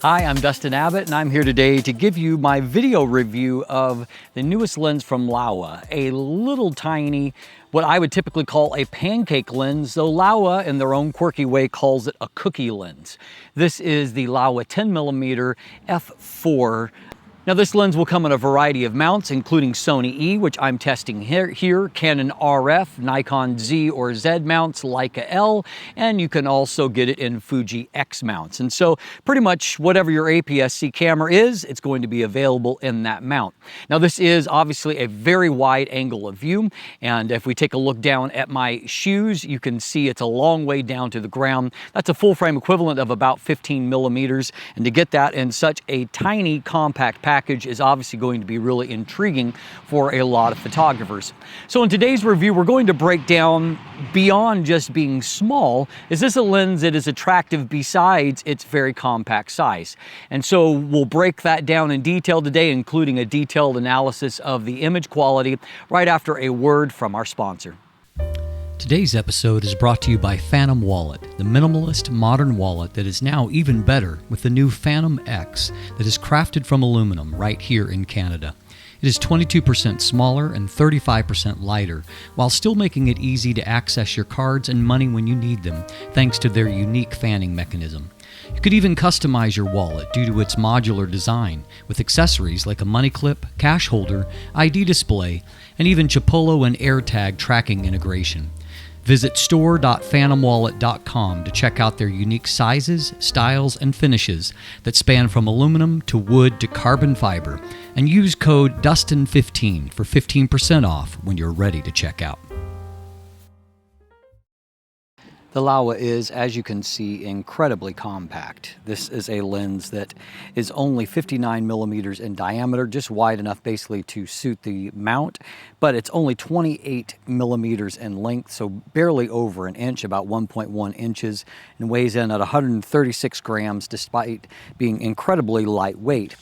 Hi, I'm Dustin Abbott, and I'm here today to give you my video review of the newest lens from Laowa, a little tiny, what I would typically call a pancake lens, though Laowa, in their own quirky way, calls it a cookie lens. This is the Laowa 10mm f4. Now this lens will come in a variety of mounts, including Sony E, which I'm testing here, Canon RF, Nikon Z or Z mounts, Leica L, and you can also get it in Fuji X mounts. And so pretty much whatever your APS-C camera is, it's going to be available in that mount. Now this is obviously a very wide angle of view, and if we take a look down at my shoes, you can see it's a long way down to the ground. That's a full frame equivalent of about 15mm, and to get that in such a tiny compact package is obviously going to be really intriguing for a lot of photographers. So in today's review, we're going to break down beyond just being small. Is this a lens that is attractive besides its very compact size? And so we'll break that down in detail today, including a detailed analysis of the image quality right after a word from our sponsor. Today's episode is brought to you by Phantom Wallet, the minimalist modern wallet that is now even better with the new Phantom X that is crafted from aluminum right here in Canada. It is 22% smaller and 35% lighter, while still making it easy to access your cards and money when you need them, thanks to their unique fanning mechanism. You could even customize your wallet due to its modular design, with accessories like a money clip, cash holder, ID display, and even Chipolo and AirTag tracking integration. Visit store.phantomwallet.com to check out their unique sizes, styles, and finishes that span from aluminum to wood to carbon fiber, and use code DUSTIN15 for 15% off when you're ready to check out. The Laowa is, as you can see, incredibly compact. This is a lens that is only 59mm in diameter, just wide enough basically to suit the mount, but it's only 28mm in length, so barely over an inch, about 1.1 inches, and weighs in at 136 grams despite being incredibly lightweight.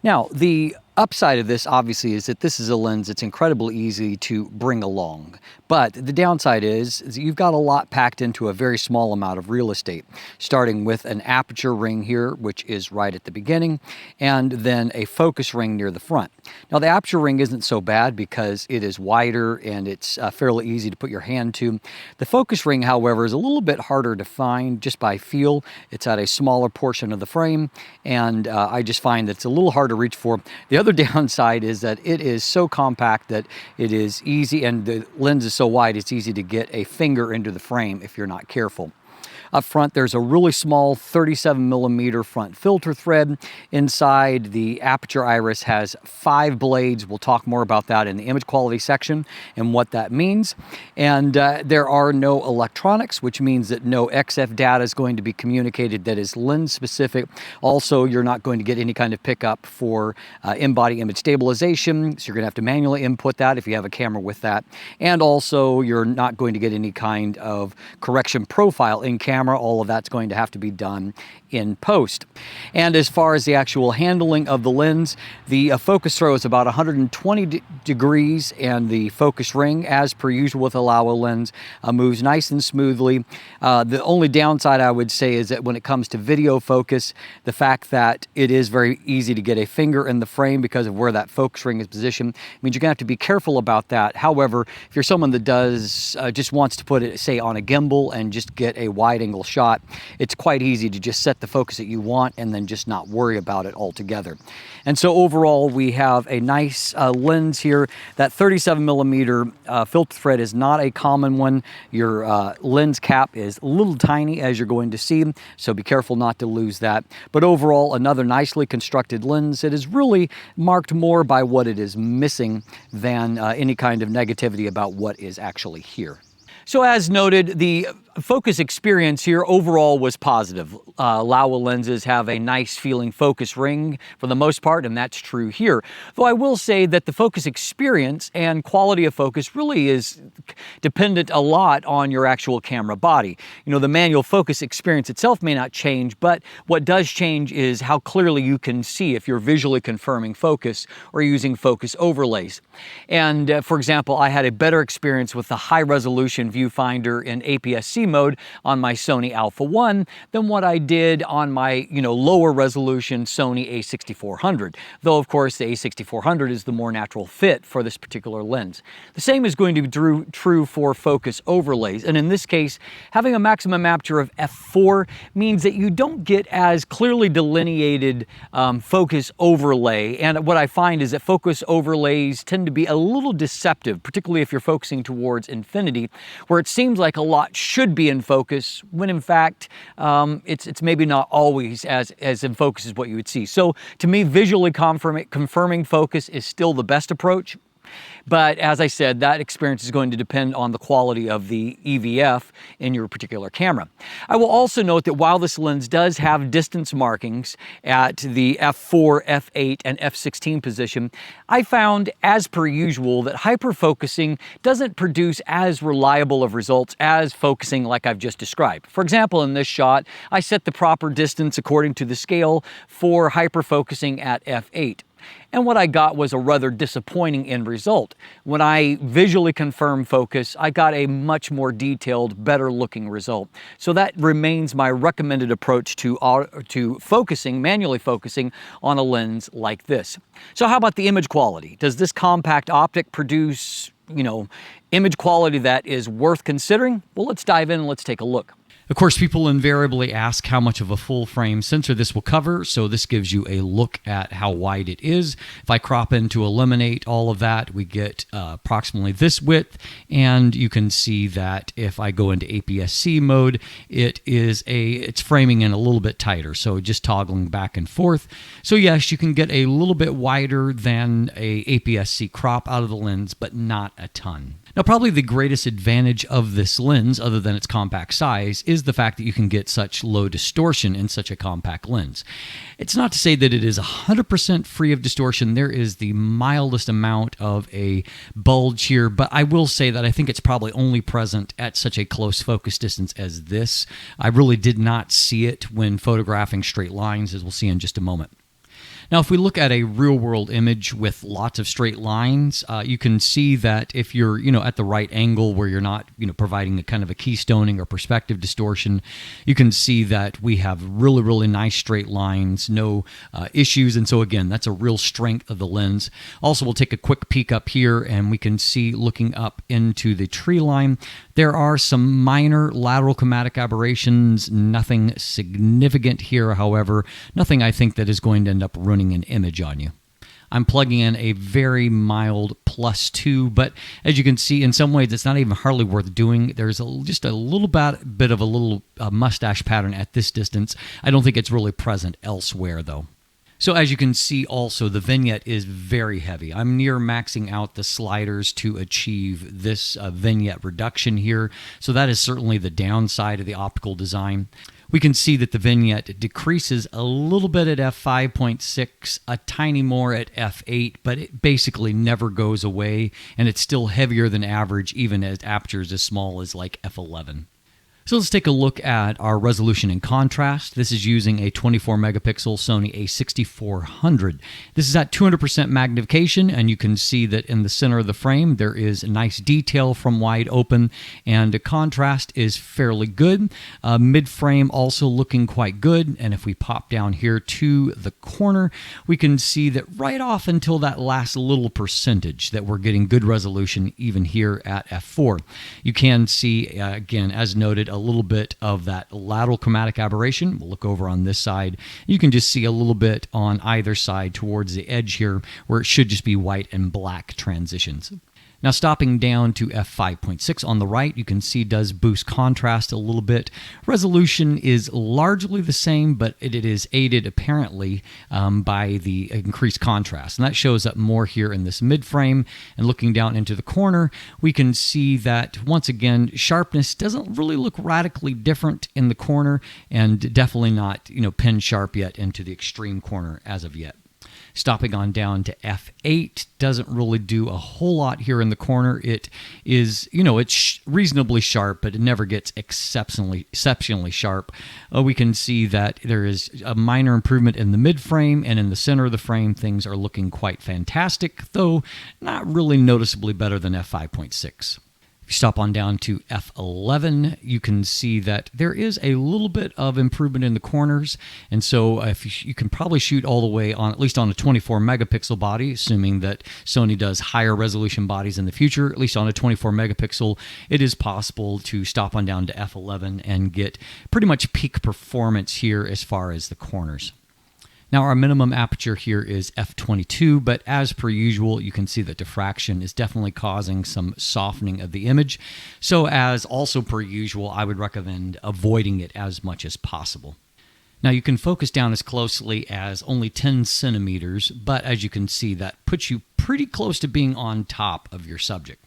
Now, the upside of this obviously is that this is a lens that's incredibly easy to bring along. But the downside is that you've got a lot packed into a very small amount of real estate, starting with an aperture ring here, which is right at the beginning, and then a focus ring near the front. Now the aperture ring isn't so bad because it is wider and it's fairly easy to put your hand to. The focus ring, however, is a little bit harder to find just by feel. It's at a smaller portion of the frame, and I just find that it's a little hard to reach for. The other downside is that it is so compact that it is easy, and the lens is so wide it's easy to get a finger into the frame if you're not careful. Up front, there's a really small 37mm front filter thread. Inside, the aperture iris has 5 blades. We'll talk more about that in the image quality section and what that means. And there are no electronics, which means that no XF data is going to be communicated that is lens specific. Also, you're not going to get any kind of pickup for in-body image stabilization, so you're going to have to manually input that if you have a camera with that. And also, you're not going to get any kind of correction profile in camera. All of that's going to have to be done in post. And as far as the actual handling of the lens, the focus throw is about 120 degrees, and the focus ring, as per usual with a Laowa lens, moves nice and smoothly. The only downside I would say is that when it comes to video focus, the fact that it is very easy to get a finger in the frame because of where that focus ring is positioned means you're going to have to be careful about that. However, if you're someone that does just wants to put it, say, on a gimbal and just get a wide angle shot, it's quite easy to just set the focus that you want and then just not worry about it altogether. And so overall, we have a nice lens here. That 37mm filter thread is not a common one. Your lens cap is a little tiny, as you're going to see, so be careful not to lose that. But overall, another nicely constructed lens that is really marked more by what it is missing than any kind of negativity about what is actually here. So as noted, the focus experience here overall was positive. Laowa lenses have a nice feeling focus ring for the most part, and that's true here. Though I will say that the focus experience and quality of focus really is dependent a lot on your actual camera body. You know, the manual focus experience itself may not change, but what does change is how clearly you can see if you're visually confirming focus or using focus overlays. And for example, I had a better experience with the high resolution viewfinder in APS-C APS-C mode on my Sony Alpha 1 than what I did on my, lower resolution Sony a6400. Though, of course, the a6400 is the more natural fit for this particular lens. The same is going to be true for focus overlays. And in this case, having a maximum aperture of f4 means that you don't get as clearly delineated focus overlay. And what I find is that focus overlays tend to be a little deceptive, particularly if you're focusing towards infinity, where it seems like a lot should be in focus, when in fact, it's maybe not always as in focus as what you would see. So to me, visually confirming focus is still the best approach. But as I said, that experience is going to depend on the quality of the EVF in your particular camera. I will also note that while this lens does have distance markings at the f4, f8, and f16 position, I found, as per usual, that hyperfocusing doesn't produce as reliable of results as focusing like I've just described. For example, in this shot, I set the proper distance according to the scale for hyperfocusing at f8. And what I got was a rather disappointing end result. When I visually confirmed focus, I got a much more detailed, better looking result. So that remains my recommended approach to focusing, manually focusing on a lens like this. So how about the image quality? Does this compact optic produce, image quality that is worth considering? Well, let's dive in and let's take a look. Of course, people invariably ask how much of a full frame sensor this will cover, so this gives you a look at how wide it is. If I crop in to eliminate all of that, we get approximately this width, and you can see that if I go into APS-C mode, it's framing in a little bit tighter, so just toggling back and forth. So yes, you can get a little bit wider than a APS-C crop out of the lens, but not a ton. Now, probably the greatest advantage of this lens, other than its compact size, is the fact that you can get such low distortion in such a compact lens. It's not to say that it is 100% free of distortion. There is the mildest amount of a bulge here, but I will say that I think it's probably only present at such a close focus distance as this. I really did not see it when photographing straight lines, as we'll see in just a moment. Now, if we look at a real-world image with lots of straight lines, you can see that if you're, at the right angle where you're not, providing a kind of a keystoning or perspective distortion, you can see that we have really, really nice straight lines, no issues. And so again, that's a real strength of the lens. Also, we'll take a quick peek up here and we can see, looking up into the tree line, there are some minor lateral chromatic aberrations, nothing significant here, however, nothing I think that is going to end up ruining an image on you. I'm plugging in a very mild +2, but as you can see, in some ways, it's not even hardly worth doing. There's just a little bit of a little mustache pattern at this distance. I don't think it's really present elsewhere, though. So as you can see also, the vignette is very heavy. I'm near maxing out the sliders to achieve this vignette reduction here. So that is certainly the downside of the optical design. We can see that the vignette decreases a little bit at f5.6, a tiny more at f8, but it basically never goes away, and it's still heavier than average even at apertures as small as like f11. So let's take a look at our resolution and contrast. This is using a 24 megapixel Sony a6400. This is at 200% magnification, and you can see that in the center of the frame there is a nice detail from wide open, and the contrast is fairly good. Mid-frame also looking quite good, and if we pop down here to the corner, we can see that right off until that last little percentage that we're getting good resolution even here at f4. You can see, again, as noted, a little bit of that lateral chromatic aberration. We'll look over on this side. You can just see a little bit on either side towards the edge here where it should just be white and black transitions. Now, stopping down to f5.6 on the right, you can see does boost contrast a little bit. Resolution is largely the same, but it is aided apparently by the increased contrast. And that shows up more here in this mid-frame. And looking down into the corner, we can see that, once again, sharpness doesn't really look radically different in the corner, and definitely not, pen sharp yet into the extreme corner as of yet. Stopping on down to f8 doesn't really do a whole lot here in the corner. It is, it's reasonably sharp, but it never gets exceptionally sharp. We can see that there is a minor improvement in the mid-frame, and in the center of the frame, things are looking quite fantastic, though not really noticeably better than f5.6. If you stop on down to f11, you can see that there is a little bit of improvement in the corners. And so if you can probably shoot all the way on, at least on a 24 megapixel body, assuming that Sony does higher resolution bodies in the future, at least on a 24 megapixel, it is possible to stop on down to f11 and get pretty much peak performance here as far as the corners. Now our minimum aperture here is f22, but as per usual, you can see that diffraction is definitely causing some softening of the image. So as also per usual, I would recommend avoiding it as much as possible. Now you can focus down as closely as only 10 centimeters, but as you can see, that puts you pretty close to being on top of your subject.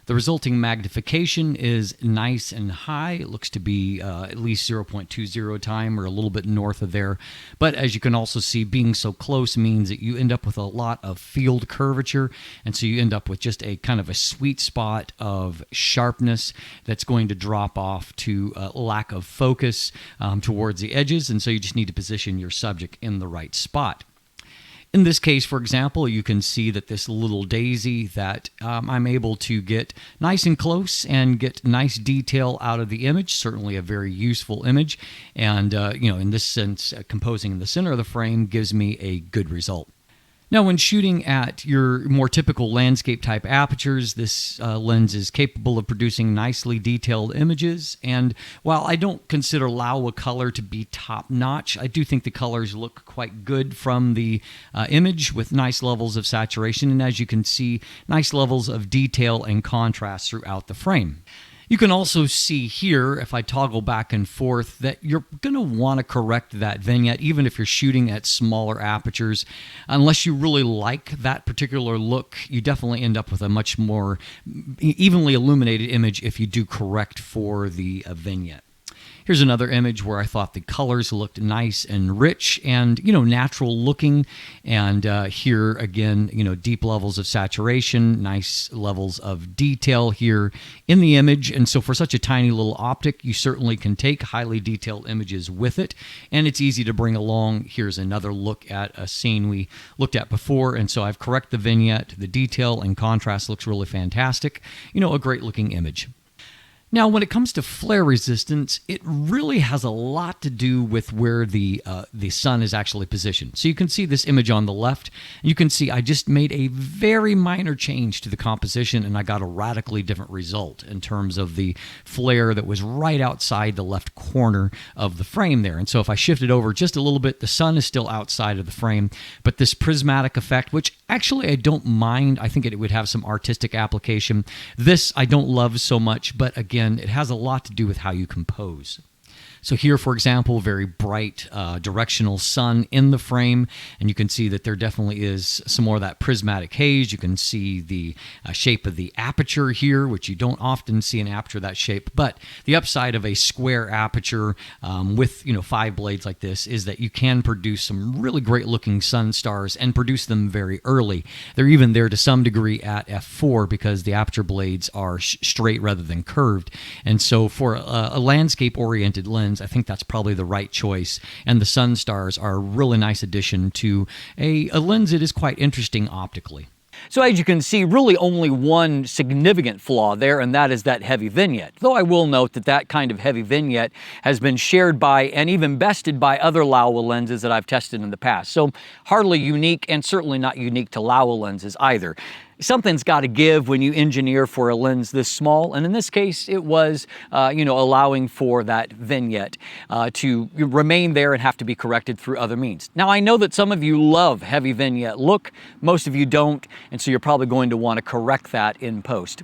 The resulting magnification is nice and high. It looks to be at least 0.20 time or a little bit north of there. But as you can also see, being so close means that you end up with a lot of field curvature. And so you end up with just a kind of a sweet spot of sharpness that's going to drop off to lack of focus towards the edges. And so you just need to position your subject in the right spot. In this case, for example, you can see that this little daisy that I'm able to get nice and close and get nice detail out of the image, certainly a very useful image. And, in this sense, composing in the center of the frame gives me a good result. Now, when shooting at your more typical landscape type apertures, this lens is capable of producing nicely detailed images. And while I don't consider Laowa color to be top notch, I do think the colors look quite good from the image with nice levels of saturation. And as you can see, nice levels of detail and contrast throughout the frame. You can also see here, if I toggle back and forth, that you're going to want to correct that vignette, even if you're shooting at smaller apertures. Unless you really like that particular look, you definitely end up with a much more evenly illuminated image if you do correct for the vignette. Here's another image where I thought the colors looked nice and rich and, natural looking. And here again, deep levels of saturation, nice levels of detail here in the image. And so for such a tiny little optic, you certainly can take highly detailed images with it. And it's easy to bring along. Here's another look at a scene we looked at before. And so I've corrected the vignette. The detail and contrast looks really fantastic. A great looking image. Now, when it comes to flare resistance, it really has a lot to do with where the sun is actually positioned. So you can see this image on the left, and you can see I just made a very minor change to the composition, and I got a radically different result in terms of the flare that was right outside the left corner of the frame there. And so if I shift it over just a little bit, the sun is still outside of the frame, but this prismatic effect, which actually I don't mind, I think it would have some artistic application. This I don't love so much, but again, it has a lot to do with how you compose. So here, for example, very bright directional sun in the frame, and you can see that there definitely is some more of that prismatic haze. You can see the shape of the aperture here, which you don't often see an aperture that shape. But the upside of a square aperture with 5 blades like this is that you can produce some really great looking sun stars and produce them very early. They're even there to some degree at f4 because the aperture blades are straight rather than curved. And so for a landscape oriented lens, I think that's probably the right choice. And the sun stars are a really nice addition to a lens that is quite interesting optically. So as you can see, really only one significant flaw there, and that is that heavy vignette. Though I will note that that kind of heavy vignette has been shared by and even bested by other Laowa lenses that I've tested in the past. So hardly unique, and certainly not unique to Laowa lenses either. Something's got to give when you engineer for a lens this small, and in this case it was allowing for that vignette to remain there and have to be corrected through other means. Now I know that some of you love heavy vignette look, most of you don't, and so you're probably going to want to correct that in post.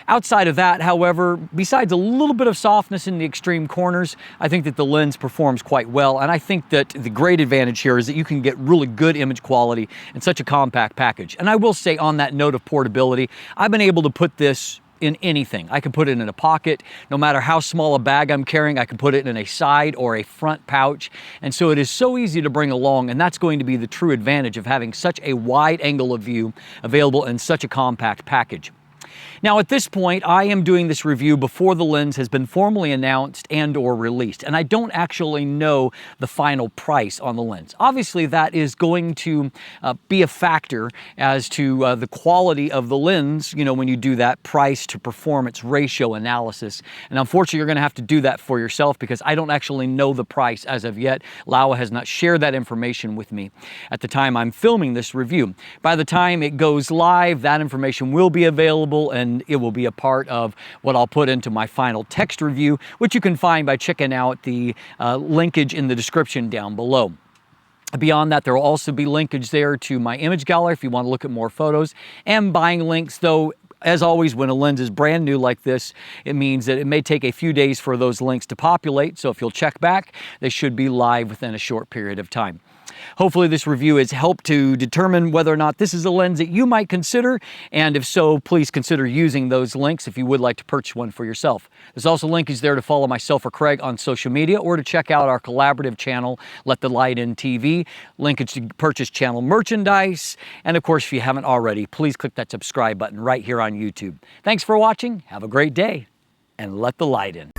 Outside of that, however, besides a little bit of softness in the extreme corners, I think that the lens performs quite well, and I think that the great advantage here is that you can get really good image quality in such a compact package. And I will say, on that note of portability, I've been able to put this in anything. I can put it in a pocket. No matter how small a bag I'm carrying, I can put it in a side or a front pouch. And so it is so easy to bring along, and that's going to be the true advantage of having such a wide angle of view available in such a compact package. Now at this point, I am doing this review before the lens has been formally announced and or released, and I don't actually know the final price on the lens. Obviously that is going to be a factor as to the quality of the lens, you know, when you do that price to performance ratio analysis. And unfortunately you're going to have to do that for yourself because I don't actually know the price as of yet. Laowa has not shared that information with me at the time I'm filming this review. By the time it goes live, that information will be available and it will be a part of what I'll put into my final text review, which you can find by checking out the linkage in the description down below. Beyond that, there will also be linkage there to my image gallery if you want to look at more photos, and buying links, though. As always, when a lens is brand new like this, it means that it may take a few days for those links to populate. So if you'll check back, they should be live within a short period of time. Hopefully this review has helped to determine whether or not this is a lens that you might consider, and if so, please consider using those links if you would like to purchase one for yourself. There's also linkage there to follow myself or Craig on social media, or to check out our collaborative channel, Let the Light In TV, linkage to purchase channel merchandise, and of course, if you haven't already, please click that subscribe button right here on YouTube. Thanks for watching, have a great day, and let the light in.